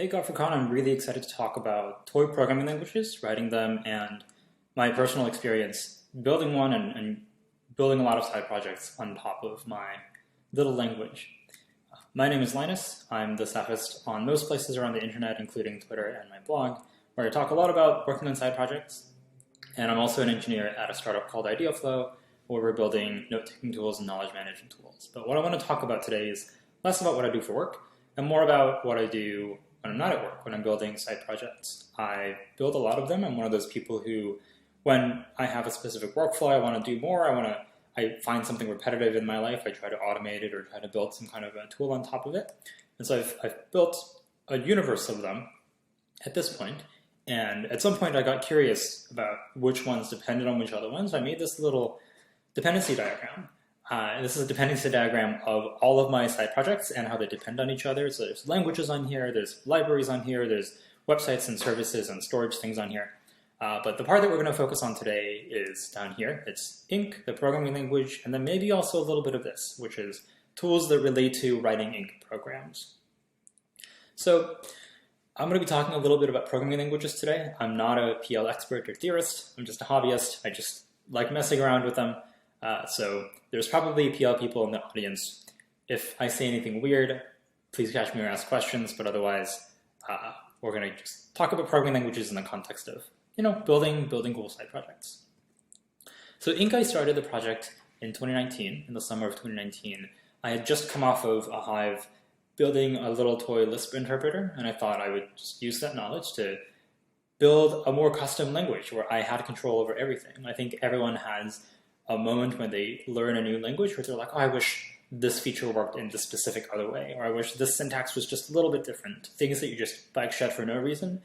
Hey GopherCon, I'm really excited to talk about toy programming languages, writing them, and my personal experience building one and building a lot of side projects on top of my little language. My name is Linus. I'm the staffist on most places around the internet, including Twitter and my blog, where I talk a lot about working on side projects. And I'm also an engineer at a startup called IdeaFlow, where we're building note-taking tools and knowledge management tools. But what I want to talk about today is less about what I do for work and more about what I do when I'm not at work, when I'm building side projects. I build a lot of them. I'm one of those people who, when I have a specific workflow I want to do more, I find something repetitive in my life, I try to automate it or try to build some kind of a tool on top of it. And so I've built a universe of them at this point. And at some point I got curious about which ones depended on which other ones. I made this little dependency diagram. This is a dependency diagram of all of my side projects and how they depend on each other. So there's languages on here, there's libraries on here, there's websites and services and storage things on here. But the part that we're going to focus on today is down here. It's Ink, the programming language, and then maybe also a little bit of this, which is tools that relate to writing Ink programs. So I'm going to be talking a little bit about programming languages today. I'm not a PL expert or theorist. I'm just a hobbyist. I just like messing around with them. So there's probably PL people in the audience. If I say anything weird, please catch me or ask questions, but otherwise we're going to just talk about programming languages in the context of, building cool side projects. So Ink, I started the project in 2019, in the summer of 2019. I had just come off of a Hive building a little toy Lisp interpreter, and I thought I would just use that knowledge to build a more custom language where I had control over everything. I think everyone has a moment when they learn a new language where they're like, oh, I wish this feature worked in this specific other way, or I wish this syntax was just a little bit different, things that you just backshed for no reason.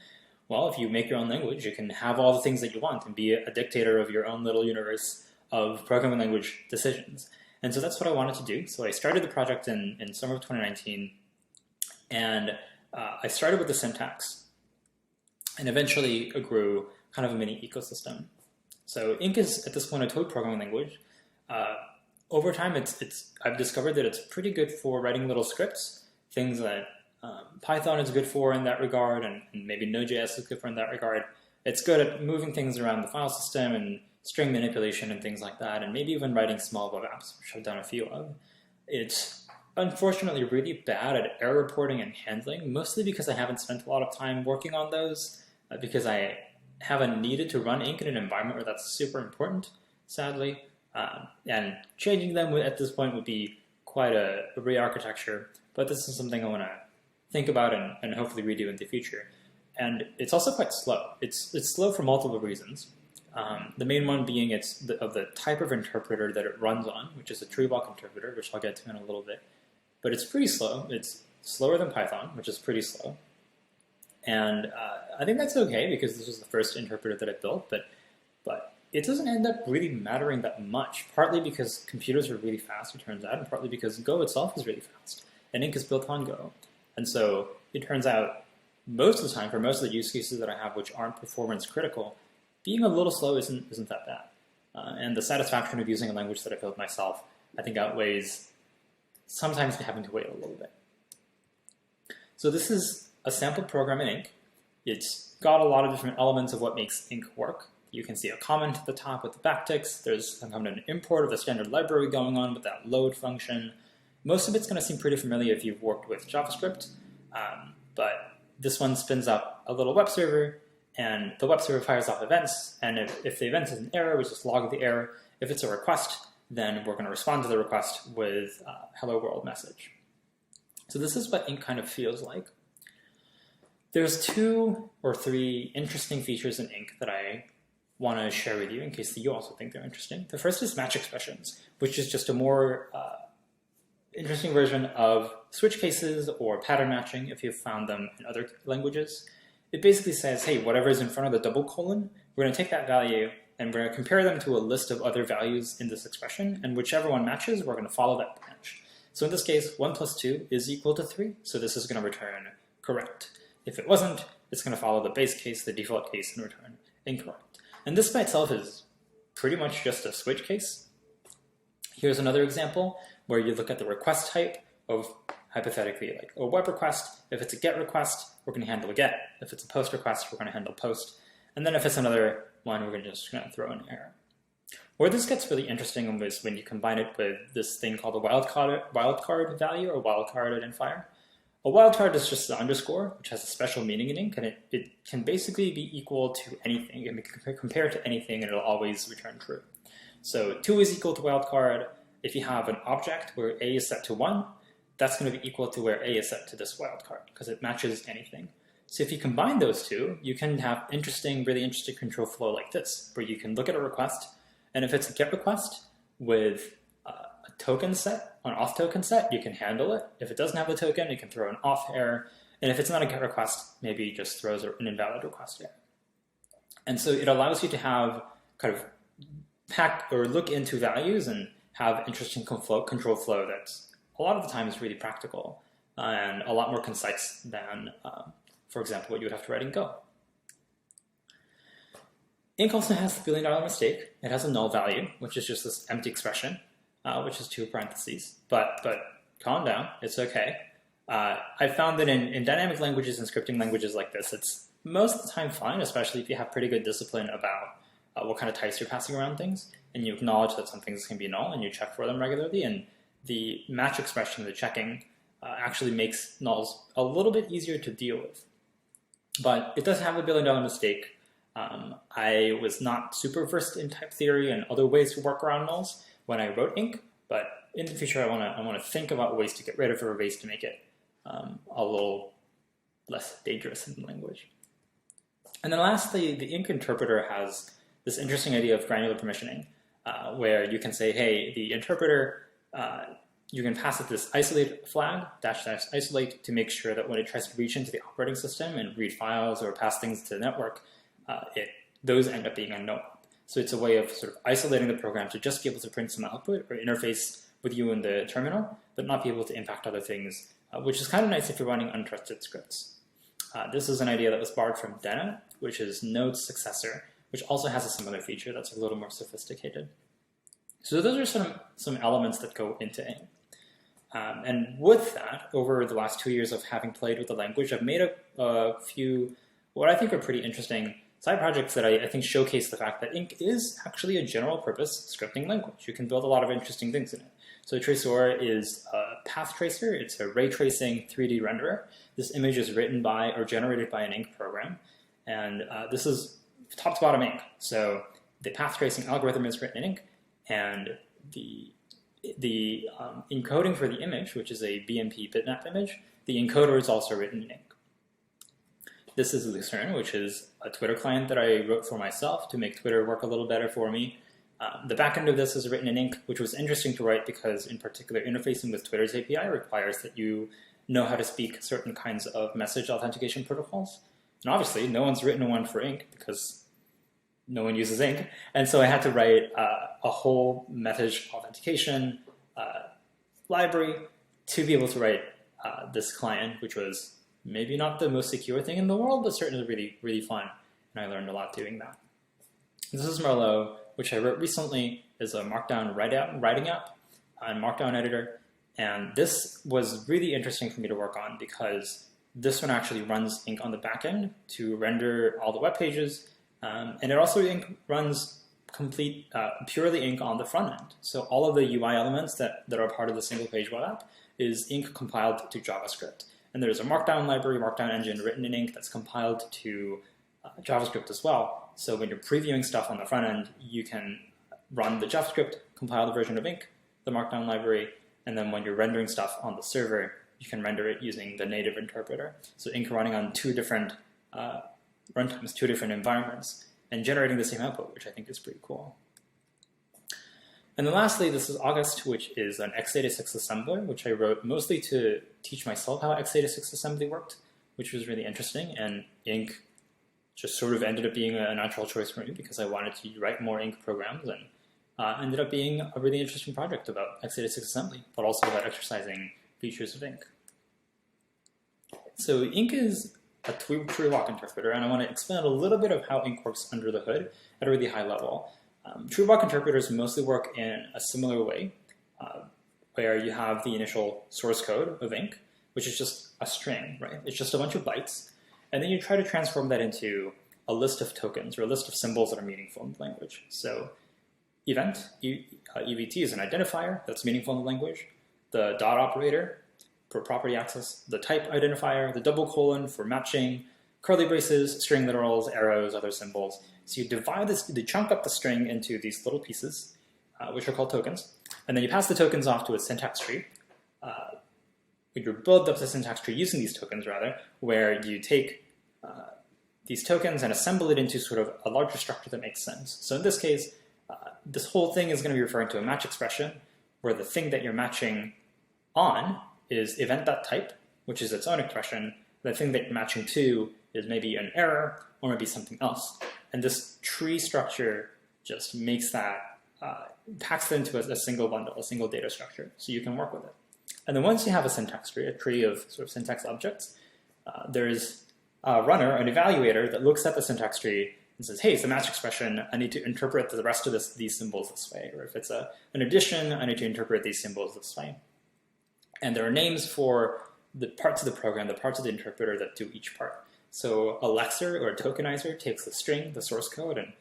Well, if you make your own language, you can have all the things that you want and be a dictator of your own little universe of programming language decisions. And so that's what I wanted to do. So I started the project in summer of 2019, and I started with the syntax, and eventually it grew kind of a mini ecosystem. So Ink is, at this point, a toy programming language. Over time, I've discovered that it's pretty good for writing little scripts, things that Python is good for in that regard, and maybe Node.js is good for in that regard. It's good at moving things around the file system and string manipulation and things like that, and maybe even writing small web apps, which I've done a few of. It's unfortunately really bad at error reporting and handling, mostly because I haven't spent a lot of time working on those, because I haven't needed to run Ink in an environment where that's super important, sadly. And changing them at this point would be quite a re-architecture, but this is something I want to think about and hopefully redo in the future. And it's also quite slow. It's slow for multiple reasons. The main one being it's of the type of interpreter that it runs on, which is a tree block interpreter, which I'll get to in a little bit. But it's pretty slow. It's slower than Python, which is pretty slow. And I think that's okay because this was the first interpreter that I built, but it doesn't end up really mattering that much, partly because computers are really fast, it turns out, and partly because Go itself is really fast, and Ink is built on Go. And so it turns out most of the time, for most of the use cases that I have which aren't performance critical, being a little slow isn't that bad. And the satisfaction of using a language that I built myself, I think, outweighs sometimes having to wait a little bit. So this is a sample program in Ink. It's got a lot of different elements of what makes Ink work. You can see a comment at the top with the backticks. There's an import of the standard library going on with that load function. Most of it's going to seem pretty familiar if you've worked with JavaScript, but this one spins up a little web server, and the web server fires off events, and if the event is an error, we just log the error. If it's a request, then we're going to respond to the request with a hello world message. So this is what Ink kind of feels like. There's 2 or 3 interesting features in Ink that I want to share with you in case you also think they're interesting. The first is match expressions, which is just a more interesting version of switch cases or pattern matching if you've found them in other languages. It basically says, hey, whatever is in front of the double colon, we're going to take that value and we're going to compare them to a list of other values in this expression, and whichever one matches, we're going to follow that branch. So in this case, 1 plus 2 is equal to 3, so this is going to return correct. If it wasn't, it's going to follow the base case, the default case, and return incorrect. And this by itself is pretty much just a switch case. Here's another example where you look at the request type of hypothetically like a web request. If it's a GET request, we're going to handle a GET. If it's a POST request, we're going to handle POST. And then if it's another one, we're just going to throw an error. Where this gets really interesting is when you combine it with this thing called a wildcard value or wildcard identifier. A wildcard is just an underscore, which has a special meaning in ink, and it can basically be equal to anything. You can compare it to anything, and it'll always return true. So 2 is equal to wildcard. If you have an object where A is set to 1, that's going to be equal to where A is set to this wildcard, because it matches anything. So if you combine those two, you can have really interesting control flow like this, where you can look at a request, and if it's a GET request with a token set, an auth token set, you can handle it. If it doesn't have the token, you can throw an auth error. And if it's not a GET request, maybe it just throws an invalid request error. And so it allows you to have kind of pack or look into values and have interesting control flow that's a lot of the time is really practical and a lot more concise than, for example, what you would have to write in Go. Ink also has the billion-dollar mistake. It has a null value, which is just this empty expression, which is 2 parentheses. But calm down, it's okay. I found that in dynamic languages and scripting languages like this, it's most of the time fine, especially if you have pretty good discipline about what kind of types you're passing around things, and you acknowledge that some things can be null, and you check for them regularly, and the match expression, the checking, actually makes nulls a little bit easier to deal with. But it does have a billion-dollar mistake. I was not super versed in type theory and other ways to work around nulls when I wrote ink, but in the future I want to think about ways to get rid of it or ways to make it a little less dangerous in the language. And then lastly, the ink interpreter has this interesting idea of granular permissioning, where you can say, hey, the interpreter, you can pass it this isolate flag, -- isolate, to make sure that when it tries to reach into the operating system and read files or pass things to the network, those end up being a no-op. So it's a way of sort of isolating the program to just be able to print some output or interface with you in the terminal, but not be able to impact other things, which is kind of nice if you're running untrusted scripts. This is an idea that was borrowed from Dena, which is Node's successor, which also has a similar feature that's a little more sophisticated. So those are some elements that go into ink. And with that, over the last 2 years of having played with the language, I've made a few what I think are pretty interesting side projects that I think showcase the fact that ink is actually a general purpose scripting language. You can build a lot of interesting things in it. So Traceur is a path tracer. It's a ray tracing 3D renderer. This image is written by or generated by an ink program. And this is top to bottom ink. So the path tracing algorithm is written in ink, and the encoding for the image, which is a BMP bitmap image, the encoder is also written in ink. This is Lexer, which is a Twitter client that I wrote for myself to make Twitter work a little better for me. The backend of this is written in ink, which was interesting to write because, in particular, interfacing with Twitter's API requires that you know how to speak certain kinds of message authentication protocols. And obviously, no one's written one for ink because no one uses ink. And so I had to write a whole message authentication library to be able to write this client, which was maybe not the most secure thing in the world, but certainly really, really fun. And I learned a lot doing that. This is Merlot, which I wrote recently, is a Markdown writing app and Markdown editor. And this was really interesting for me to work on because this one actually runs ink on the back end to render all the web pages. And it also runs complete purely ink on the front end. So all of the UI elements that are part of the single page web app is ink compiled to JavaScript. And there's a Markdown library, Markdown engine written in ink that's compiled to JavaScript as well. So when you're previewing stuff on the front end, you can run the JavaScript, compile the version of ink, the Markdown library, and then when you're rendering stuff on the server, you can render it using the native interpreter. So ink running on 2 different runtimes, 2 different environments, and generating the same output, which I think is pretty cool. And then lastly, this is August, which is an x86 assembler, which I wrote mostly to teach myself how x86 assembly worked, which was really interesting. And ink just sort of ended up being a natural choice for me because I wanted to write more ink programs, and ended up being a really interesting project about x86 assembly, but also about exercising features of ink. So ink is a true walk interpreter, and I want to explain a little bit of how ink works under the hood at a really high level. True walk interpreters mostly work in a similar way, where you have the initial source code of ink, which is just a string, right? It's just a bunch of bytes. And then you try to transform that into a list of tokens or a list of symbols that are meaningful in the language. So event, EVT is an identifier that's meaningful in the language. The dot operator for property access, the type identifier, the double colon for matching, curly braces, string literals, arrows, other symbols. So you divide this, you chunk up the string into these little pieces, which are called tokens. And then you pass the tokens off to a syntax tree. You build up the syntax tree using these tokens, rather, where you take these tokens and assemble it into sort of a larger structure that makes sense. So in this case, this whole thing is going to be referring to a match expression, where the thing that you're matching on is event.type, which is its own expression. The thing that you're matching to is maybe an error or maybe something else. And this tree structure just makes that, packs it into a single bundle, a single data structure, so you can work with it. And then once you have a syntax tree, a tree of sort of syntax objects, there's a runner, an evaluator, that looks at the syntax tree and says, hey, it's a match expression, I need to interpret the rest of these symbols this way. Or if it's an addition, I need to interpret these symbols this way. And there are names for the parts of the program, the parts of the interpreter that do each part. So a Lexer or a tokenizer takes the string, the source code, and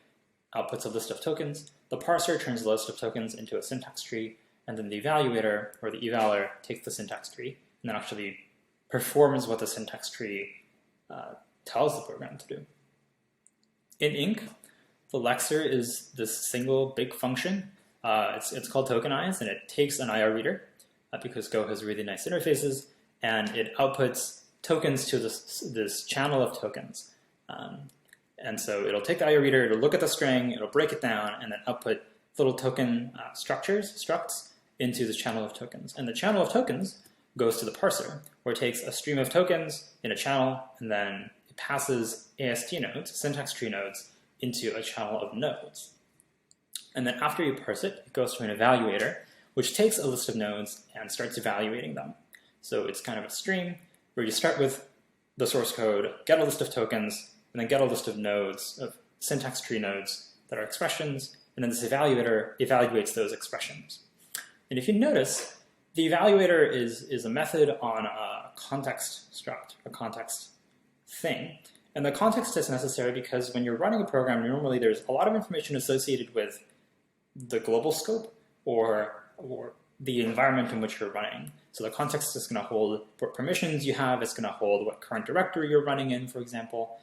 outputs a list of tokens. The parser turns the list of tokens into a syntax tree, and then the evaluator or the evaler takes the syntax tree and then actually performs what the syntax tree tells the program to do. In Ink, the Lexer is this single big function. It's called tokenize, and it takes an IO reader because Go has really nice interfaces, and it outputs tokens to this channel of tokens. And so it'll take the IO reader, it'll look at the string, it'll break it down, and then output little token structs, into this channel of tokens. And the channel of tokens goes to the parser, where it takes a stream of tokens in a channel, and then it passes AST nodes, syntax tree nodes, into a channel of nodes. And then after you parse it, it goes to an evaluator, which takes a list of nodes and starts evaluating them. So it's kind of a stream where you start with the source code, get a list of tokens, and then get a list of nodes, of syntax tree nodes that are expressions, and then this evaluator evaluates those expressions. And if you notice, the evaluator is a method on a context struct, a context thing. And the context is necessary because when you're running a program, normally there's a lot of information associated with the global scope or the environment in which you're running. So the context is going to hold what permissions you have, it's going to hold what current directory you're running in, for example.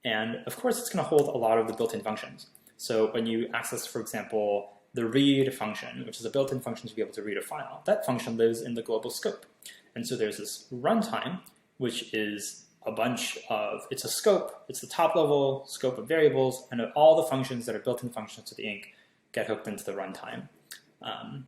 And of course, it's going to hold a lot of the built-in functions. So when you access, for example, the read function, which is a built-in function to be able to read a file, that function lives in the global scope. And so there's this runtime, which is a bunch of, it's a scope, it's the top level scope of variables, and all the functions that are built-in functions to the Ink get hooked into the runtime,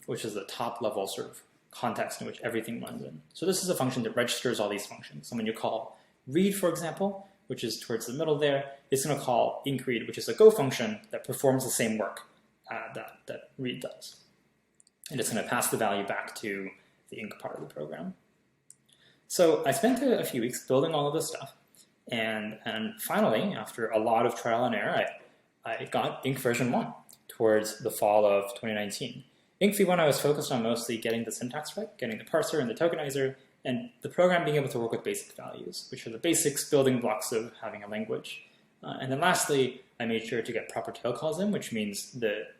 which is the top level sort of context in which everything runs in. So this is a function that registers all these functions. So when you call read, for example, which is towards the middle there, it's going to call incread, which is a Go function that performs the same work that read does. And it's going to pass the value back to the Ink part of the program. So I spent a few weeks building all of this stuff, and finally, after a lot of trial and error, I got Ink version 1 towards the fall of 2019. Ink v1 I was focused on mostly getting the syntax right, getting the parser and the tokenizer, and the program being able to work with basic values, which are the basics building blocks of having a language. And then lastly, I made sure to get proper tail calls in, which means that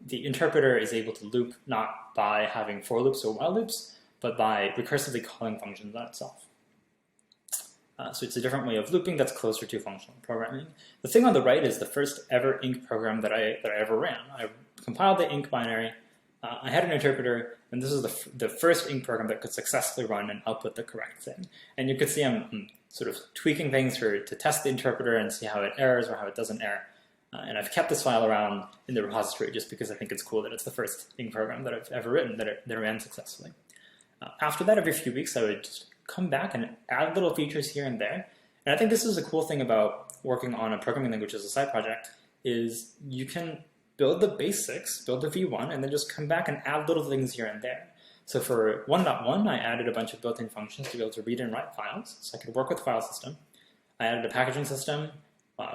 the interpreter is able to loop not by having for loops or while loops, but by recursively calling functions on itself. So it's a different way of looping that's closer to functional programming. The thing on the right is the first ever Ink program that I ever ran. I compiled the Ink binary, I had an interpreter, and this is the first Ink program that could successfully run and output the correct thing. And you could see I'm sort of tweaking things to test the interpreter and see how it errors or how it doesn't error. And I've kept this file around in the repository just because I think it's cool that it's the first Ink program that I've ever written that ran successfully. After that, every few weeks, I would just come back and add little features here and there. And I think this is a cool thing about working on a programming language as a side project, is you can build the basics, build the v1, and then just come back and add little things here and there. So for 1.1, I added a bunch of built-in functions to be able to read and write files, so I could work with the file system. I added a packaging system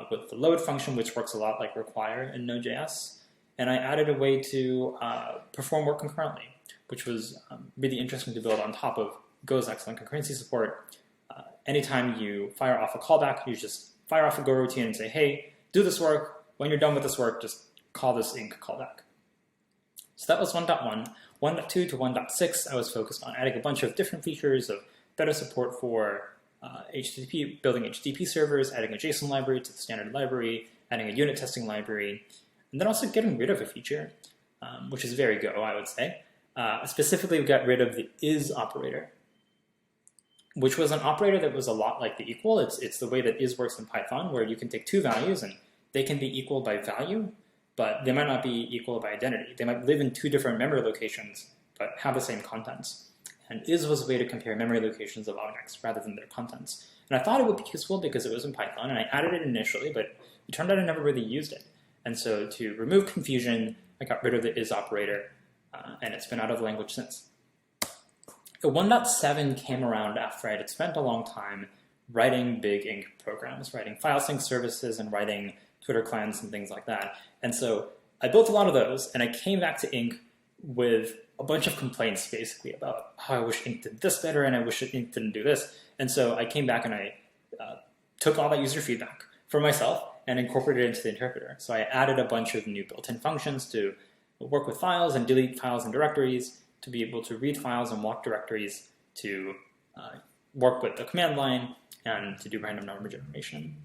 with the load function, which works a lot like require in Node.js. And I added a way to perform work concurrently, which was really interesting to build on top of Go is excellent concurrency support. Anytime you fire off a callback, you just fire off a Go routine and say, hey, do this work. When you're done with this work, just call this inc callback. So that was 1.1. 1.2 to 1.6, I was focused on adding a bunch of different features of better support for HTTP, building HTTP servers, adding a JSON library to the standard library, adding a unit testing library, and then also getting rid of a feature, which is very Go, I would say. Specifically, we got rid of the is operator, which was an operator that was a lot like the equal. It's the way that is works in Python, where you can take two values and they can be equal by value, but they might not be equal by identity. They might live in two different memory locations, but have the same contents. And is was a way to compare memory locations of objects rather than their contents. And I thought it would be useful because it was in Python, and I added it initially, but it turned out I never really used it. And so to remove confusion, I got rid of the is operator, and it's been out of the language since. The 1.7 came around after I had spent a long time writing big inc programs, writing file sync services and writing Twitter clients and things like that. And so I built a lot of those, and I came back to inc with a bunch of complaints basically about how I wish inc did this better and I wish inc didn't do this. And so I came back and I took all that user feedback for myself and incorporated it into the interpreter. So I added a bunch of new built-in functions to work with files and delete files and directories, to be able to read files and walk directories, to work with the command line, and to do random number generation.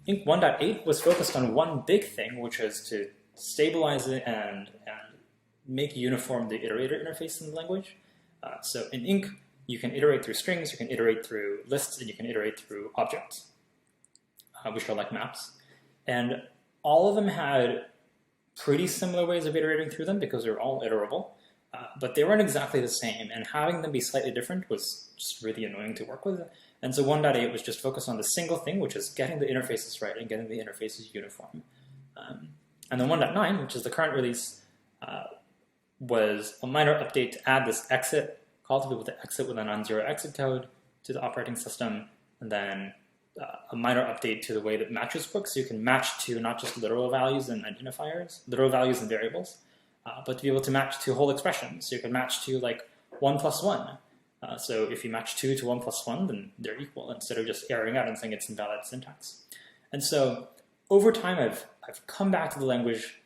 Inc 1.8 was focused on one big thing, which was to stabilize it and make uniform the iterator interface in the language. So in inc, you can iterate through strings, you can iterate through lists, and you can iterate through objects, which are like maps. And all of them had pretty similar ways of iterating through them because they're all iterable. But they weren't exactly the same, and having them be slightly different was just really annoying to work with. And so 1.8 was just focused on the single thing, which is getting the interfaces right and getting the interfaces uniform. And then 1.9, which is the current release, was a minor update to add this exit call to be able to exit with a non-zero exit code to the operating system, and then a minor update to the way that matches work, so you can match to not just literal values and identifiers, literal values and variables, but to be able to match to whole expressions. So you can match to like 1 plus 1. So if you match 2 to 1 plus 1, then they're equal, instead of just erroring out and saying it's invalid syntax. And so over time, I've come back to the language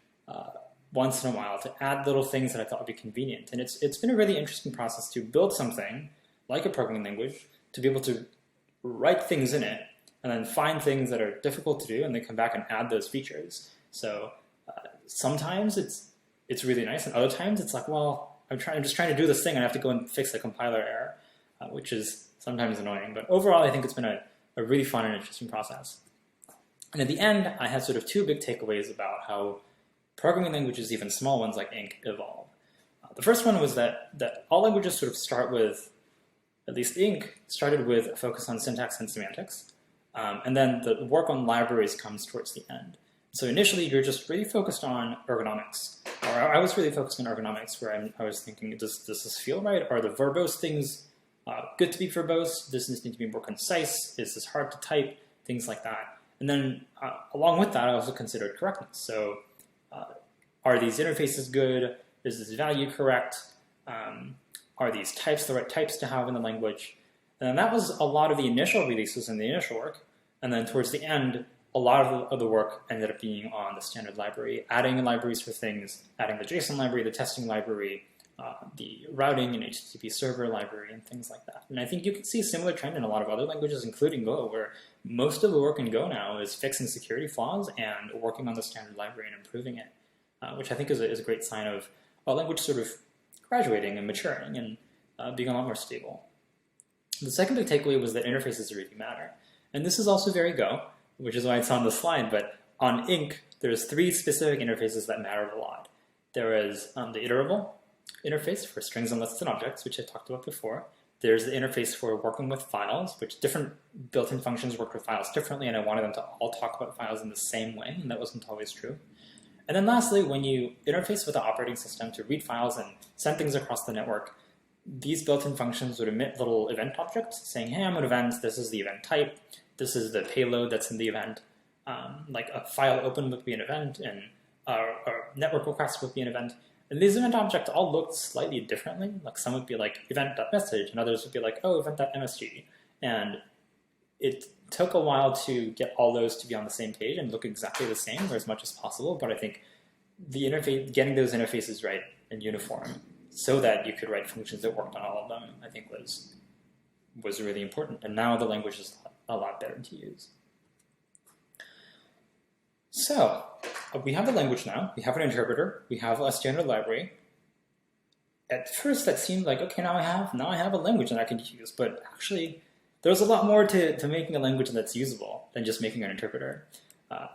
once in a while to add little things that I thought would be convenient. And it's been a really interesting process to build something like a programming language, to be able to write things in it, and then find things that are difficult to do, and then come back and add those features. So sometimes it's really nice, and other times it's like, well, I'm just trying to do this thing, and I have to go and fix a compiler error, which is sometimes annoying. But overall, I think it's been a really fun and interesting process. And at the end, I had sort of two big takeaways about how programming languages, even small ones like inc, evolve. The first one was that all languages sort of start with, at least inc, started with a focus on syntax and semantics. And then the work on libraries comes towards the end. So initially, you're just really focused on ergonomics. Or I was really focused on ergonomics, where I was thinking, does this feel right? Are the verbose things good to be verbose? Does this need to be more concise? Is this hard to type? Things like that. And then along with that, I also considered correctness. So are these interfaces good? Is this value correct? Are these types the right types to have in the language? And that was a lot of the initial releases and the initial work. And then towards the end, a lot of the work ended up being on the standard library, adding libraries for things, adding the JSON library, the testing library, the routing and HTTP server library, and things like that. And I think you can see a similar trend in a lot of other languages, including Go, where most of the work in Go now is fixing security flaws and working on the standard library and improving it, which I think is a great sign of a language sort of graduating and maturing and being a lot more stable. The second big takeaway was that interfaces really matter. And this is also very Go, which is why it's on the slide, but on inc, there's three specific interfaces that matter a lot. There is the iterable interface for strings and lists and objects, which I talked about before. There's the interface for working with files, which different built-in functions work with files differently, and I wanted them to all talk about files in the same way, and that wasn't always true. And then lastly, when you interface with the operating system to read files and send things across the network, these built-in functions would emit little event objects saying, hey, I'm an event, this is the event type, this is the payload that's in the event. Like a file open would be an event, and a network request would be an event. And these event objects all looked slightly differently. Like some would be like event.message, and others would be like, oh, event.msg. And it took a while to get all those to be on the same page and look exactly the same or as much as possible. But I think the interface, getting those interfaces right and uniform so that you could write functions that worked on all of them, I think was really important. And now the language is a lot better to use. So we have the language now, we have an interpreter, we have a standard library. At first that seemed like, okay, now I have a language that I can use, but actually there's a lot more to making a language that's usable than just making an interpreter.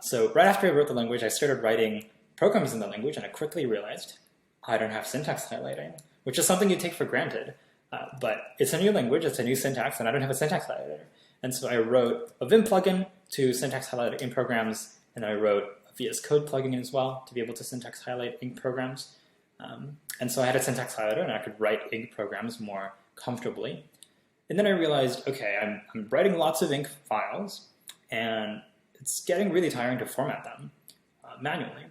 So right after I wrote the language, I started writing programs in the language, and I quickly realized I don't have syntax highlighting, which is something you take for granted. But it's a new language, it's a new syntax, and I don't have a syntax highlighter. And so I wrote a Vim plugin to syntax highlight in programs, and I wrote a VS Code plugin as well to be able to syntax highlight Ink programs. And so I had a syntax highlighter, and I could write Ink programs more comfortably. And then I realized, okay, I'm writing lots of Ink files, and it's getting really tiring to format them manually.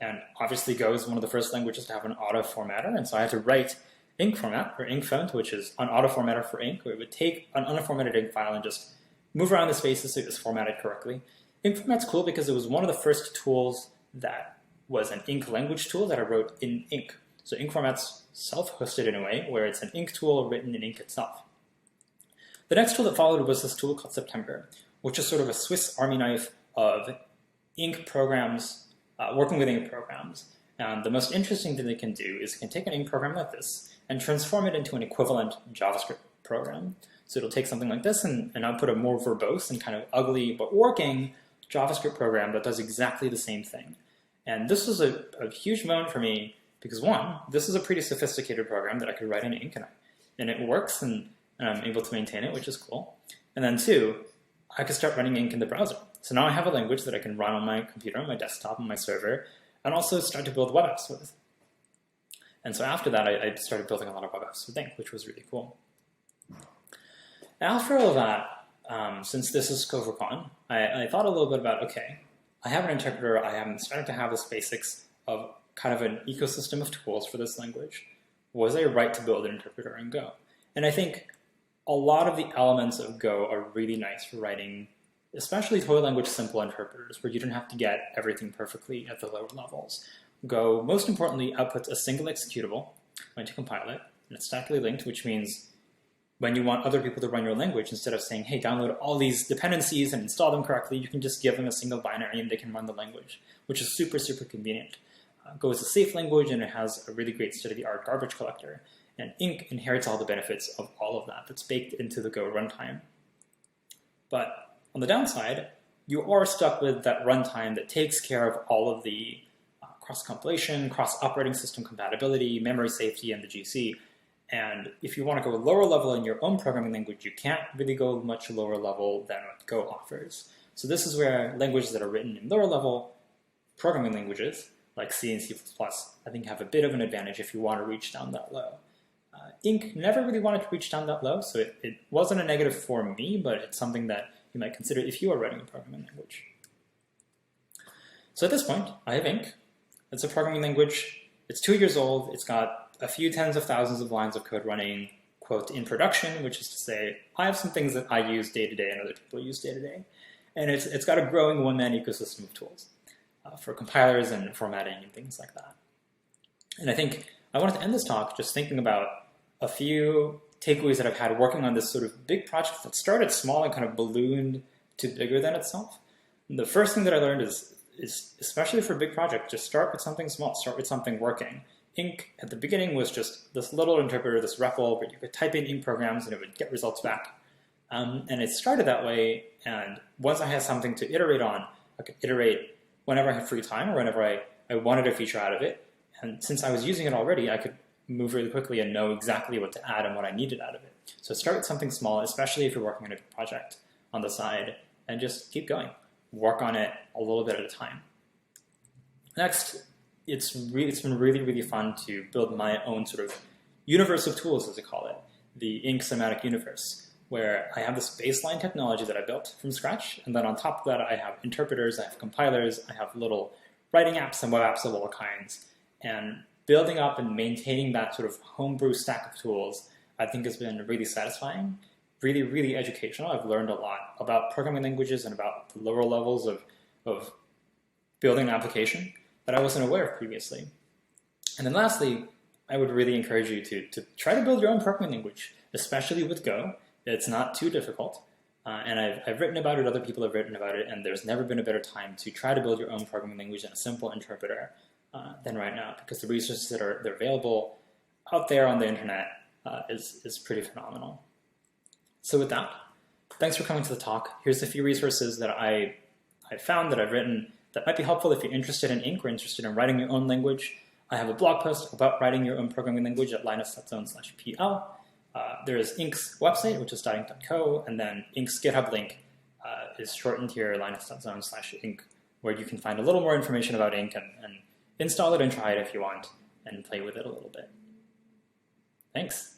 And obviously Go is one of the first languages to have an auto formatter, and so I had to write Ink format, or Ink font, which is an auto formatter for Ink, where it would take an unformatted Ink file and just move around the spaces so it was formatted correctly. Ink format's cool because it was one of the first tools that was an Ink language tool that I wrote in Ink. So Ink format's self-hosted in a way, where it's an Ink tool written in Ink itself. The next tool that followed was this tool called September, which is sort of a Swiss Army knife of Ink programs, working with Ink programs. And the most interesting thing they can do is it can take an Ink program like this and transform it into an equivalent JavaScript program. So it'll take something like this and output a more verbose and kind of ugly but working JavaScript program that does exactly the same thing. And this was a huge moment for me because, one, this is a pretty sophisticated program that I could write in Ink, and it works, and I'm able to maintain it, which is cool. And then two, I could start running Ink in the browser. So now I have a language that I can run on my computer, on my desktop, on my server, and also start to build web apps with. And so after that, I started building a lot of web apps with Ink, which was really cool. After all of that, since this is GopherCon, I thought a little bit about, okay, I have an interpreter, I'm starting to have this basics of kind of an ecosystem of tools for this language. Was I right to build an interpreter in Go? And I think a lot of the elements of Go are really nice for writing, especially toy language simple interpreters, where you don't have to get everything perfectly at the lower levels. Go, most importantly, outputs a single executable when you compile it, and it's statically linked, which means when you want other people to run your language, instead of saying, hey, download all these dependencies and install them correctly, you can just give them a single binary and they can run the language, which is super, super convenient. Go is a safe language, and it has a really great state-of-the-art garbage collector. And Ink inherits all the benefits of all of that that's baked into the Go runtime. But on the downside, you are stuck with that runtime that takes care of all of the cross-compilation, cross-operating system compatibility, memory safety, and the GC. And if you want to go lower level in your own programming language, you can't really go much lower level than what Go offers. So this is where languages that are written in lower level programming languages, like C and C++, I think have a bit of an advantage if you want to reach down that low. Ink never really wanted to reach down that low, so it wasn't a negative for me, but it's something that you might consider if you are writing a programming language. So at this point, I have Ink. It's a programming language. It's 2 years old. It's got a few tens of thousands of lines of code running, quote, in production, which is to say, I have some things that I use day to day and other people use day to day. And it's got a growing one-man ecosystem of tools for compilers and formatting and things like that. And I think I wanted to end this talk just thinking about a few takeaways that I've had working on this sort of big project that started small and kind of ballooned to bigger than itself. And the first thing that I learned is especially for a big project, just start with something small, start with something working. Ink at the beginning was just this little interpreter, this REPL, where you could type in Ink programs and it would get results back. And it started that way, and once I had something to iterate on, I could iterate whenever I had free time or whenever I wanted a feature out of it. And since I was using it already, I could move really quickly and know exactly what to add and what I needed out of it. So start with something small, especially if you're working on a big project on the side, and just keep going. Work on it a little bit at a time. Next, it's been really, really fun to build my own sort of universe of tools, as I call it, the Ink semantic universe, where I have this baseline technology that I built from scratch, and then on top of that I have interpreters, I have compilers, I have little writing apps and web apps of all kinds. And building up and maintaining that sort of homebrew stack of tools, I think has been really satisfying, really, really educational. I've learned a lot about programming languages and about the lower levels of building an application that I wasn't aware of previously. And then lastly, I would really encourage you to try to build your own programming language, especially with Go. It's not too difficult. And I've written about it, other people have written about it, and there's never been a better time to try to build your own programming language and a simple interpreter than right now, because the resources that are available out there on the internet is pretty phenomenal. So with that, thanks for coming to the talk. Here's a few resources that I found that I've written that might be helpful if you're interested in Ink or interested in writing your own language. I have a blog post about writing your own programming language at linus.zone/pl. There is Ink's website, which is .ink.co, and then Ink's GitHub link is shortened here, linus.zone/ink, where you can find a little more information about Ink and install it and try it if you want, and play with it a little bit. Thanks.